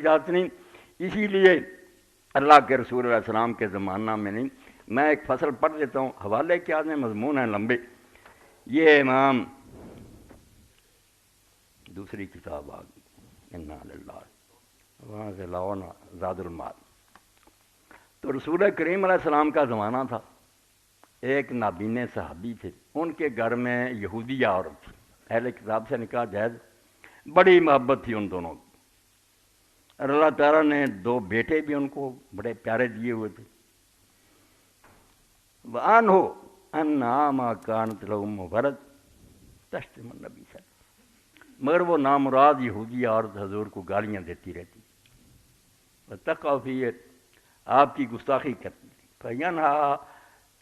اجازت نہیں. اسی لیے اللہ کے رسول علیہ السلام کے زمانہ میں نہیں. میں ایک فصل پڑھ دیتا ہوں, حوالے کیا ہیں, مضمون ہیں لمبے. یہ امام دوسری کتاب آ گئی, انا للہ, وہاں سے لاؤ نا زاد المال. تو رسول کریم علیہ السلام کا زمانہ تھا. ایک نابینے صحابی تھے, ان کے گھر میں یہودیہ عورت تھی. اہل کتاب سے نکاح جائز, بڑی محبت تھی ان دونوں کی. اور اللہ تعالیٰ نے 2 بیٹے بھی ان کو بڑے پیارے دیے ہوئے تھے. وَأَنْهُ أَنَّا مَا كَانَتْ لَهُمْ وَلَدٌ تَشْتِمُ النَّبِيَّ صلی اللہ علیہ وسلم. مگر وہ نامراد یہودی عورت حضور کو گالیاں دیتی رہتی, وَتَقَعُ فِيهِ, آپ کی گستاخی کرتی تھی. فَيَنْهَا,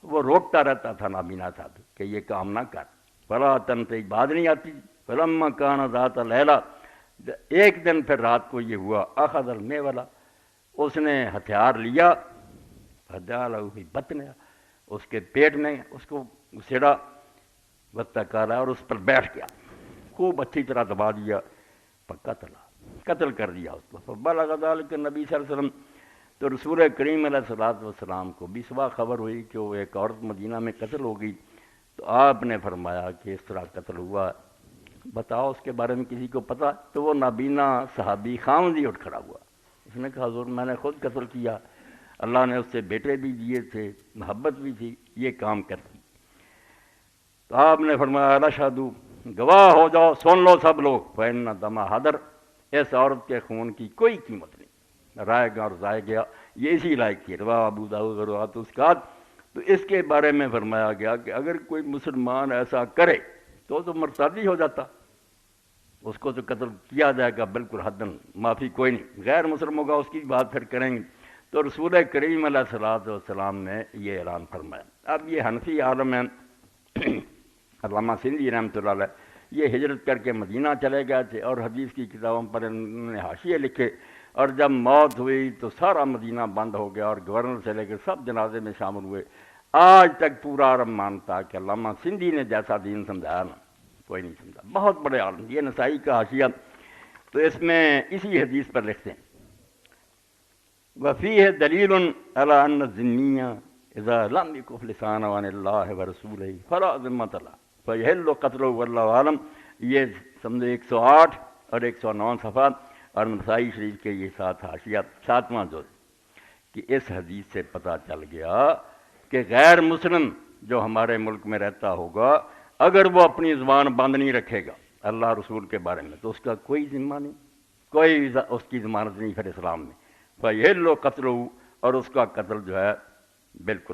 وہ روکتا رہتا تھا نابینا صاحب کہ یہ کام نہ کر. فَلَا تَنْتَهِ, بات نہیں آتی. فَلَمَّا كَانَ ذَاتَ لَيْلَةٍ, ایک دن پھر رات کو یہ ہوا, اخذ المیولا, اس نے ہتھیار لیا, فجعلہ فی بطنہا, اس کے پیٹ میں اس کو گھسیڑا, واتکالا, اور اس پر بیٹھ گیا, خوب اچھی طرح دبا دیا, قتل کر دیا اس کو. فبلغ ذلک النبی صلی اللہ علیہ وسلم, تو رسول کریم علیہ الصلوۃ والسلام کو بھی صبح خبر ہوئی کہ وہ ایک عورت مدینہ میں قتل ہو گئی. تو آپ نے فرمایا کہ اس طرح قتل ہوا, بتاؤ اس کے بارے میں کسی کو پتہ؟ تو وہ نابینا صحابی خامد ہی اٹھ کھڑا ہوا. اس نے کہا حضور میں نے خود قتل کیا, اللہ نے اس سے بیٹے بھی دیے تھے, محبت بھی تھی, یہ کام کرتی. تو آپ نے فرمایا الاشہدو, گواہ ہو جاؤ, سن لو سب لوگ, فإن دم حدر, اس عورت کے خون کی کوئی قیمت نہیں, رائے گا اور ضائع گیا. یہ اسی لائق کی روا ابو داؤد اور روایت اس کا. تو اس کے بارے میں فرمایا گیا کہ اگر کوئی مسلمان ایسا کرے تو مرتدی ہو جاتا, اس کو تو قتل کیا جائے گا بالکل حدن, معافی کوئی نہیں. غیر مسلم ہوگا اس کی بات پھر کریں گے. تو رسول کریم علیہ الصلوۃ والسلام نے یہ اعلان فرمایا. اب یہ حنفی عالم ہیں, علامہ سندھی رحمۃ اللہ علیہ, یہ ہجرت کر کے مدینہ چلے گئے تھے اور حدیث کی کتابوں پر انہوں نے حاشیے لکھے. اور جب موت ہوئی تو سارا مدینہ بند ہو گیا اور گورنر سے لے کے سب جنازے میں شامل ہوئے. آج تک پورا عرب مانتا کہ علامہ سندھی نے جیسا دین سمجھایا نا کوئی نہیں سمجھا. بہت بڑے عالم. یہ نسائی کا حاشیہ, تو اس میں اسی حدیث پر لکھتے ہیں وفیہ دلیل علی ان الذمیہ اذا لم یکف لسانہ عن اللہ ورسولہ فلا ذمۃ لہ فیحل قتلہ واللہ عالم. یہ سمجھو 108 اور 109 صفحہ, اور نسائی شریف کے یہ 7 حاشیہ, 7واں جز. کہ اس حدیث سے پتہ چل گیا کہ غیر مسلم جو ہمارے ملک میں رہتا ہوگا, اگر وہ اپنی زبان بند نہیں رکھے گا اللہ رسول کے بارے میں, تو اس کا کوئی ذمہ نہیں, کوئی اس کی ضمانت نہیں پھر اسلام میں. فیحل قتلہ, اور اس کا قتل جو ہے بالکل